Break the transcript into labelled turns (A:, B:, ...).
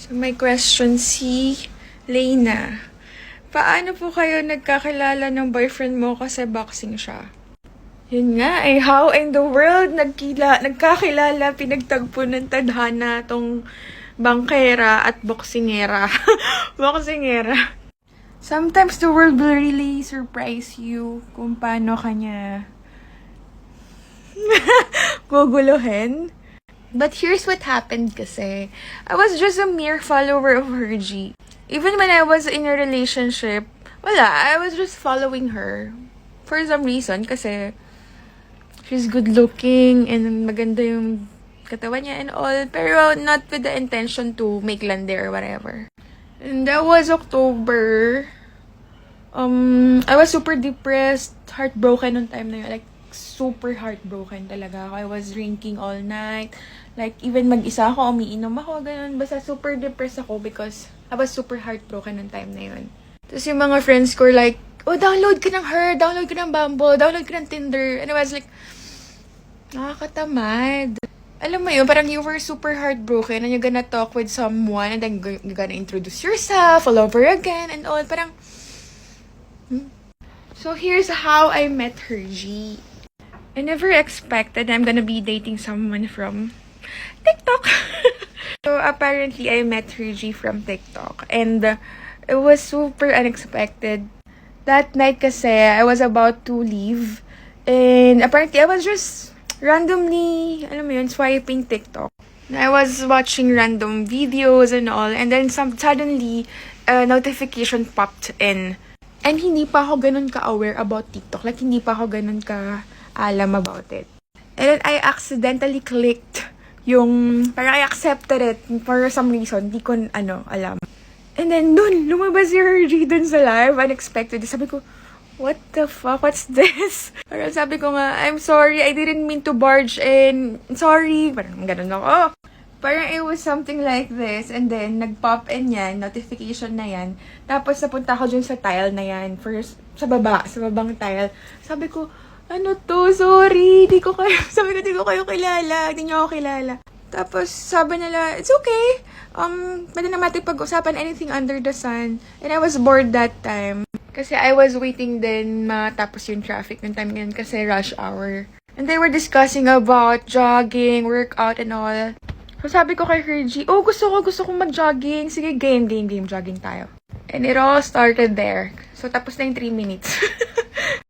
A: So, may question si Leyna. Paano po kayo nagkakilala ng boyfriend mo kasi boxing siya? Yun nga how in the world nagkakilala, pinagtagpo ng tadhana tong bangkera at boksingera. Boksingera. Sometimes the world will really surprise you kung paano kanya guguluhin. But here's what happened kasi. I was just a mere follower of Hergy. Even when I was in a relationship, I was just following her. For some reason, kasi she's good looking and maganda yung katawan niya and all. Pero not with the intention to make lande or whatever. And that was October. I was super depressed, heartbroken nung time na yun. Like, super heartbroken talaga ako. I was drinking all night. Like, even mag-isa ako, umiinom ako, ganun. Basta super depressed ako because I was super heartbroken nung time na yun. Tapos yung mga friends ko were like, oh, download ka ng Her, download ka ng Bumble, download ka ng Tinder. And I was like, nakakatamad. Alam mo yun, parang you were super heartbroken and you're gonna talk with someone and then you're gonna introduce yourself all over again and all. Parang, So here's how I met Hergy. I never expected I'm gonna be dating someone from TikTok. So apparently I met Hergy from TikTok and it was super unexpected. That night kasi I was about to leave and apparently I was just randomly, swiping TikTok. I was watching random videos and all and then suddenly a notification popped in. And hindi pa ako ganun ka-aware about TikTok. Like, hindi pa ako ganun ka-alam about it. And then, I accidentally clicked parang I accepted it for some reason. Hindi ko, alam. And then, lumabas si Hergy dun sa live. Unexpected. Sabi ko, what the fuck? What's this? Parang sabi ko nga, I'm sorry. I didn't mean to barge in. Sorry. Parang ganun ako. Parang it was something like this. And then, nag-pop in yan. Notification na yan. Tapos, napunta ako dun sa tile na yan. First, sa babang tile. Sabi ko, ano to? Sorry. Sabi ko, di ko kayo kilala. Di nyo ako kilala. Tapos, sabi nila, it's okay. Pwede na pag-usapan anything under the sun. And I was bored that time. Kasi I was waiting din matapos yung traffic ng time yun kasi rush hour. And they were discussing about jogging, workout, and all. So, sabi ko kay Hergy, gusto ko mag-jogging. Sige, game, jogging tayo. And it all started there. So, tapos na yung 3 minutes.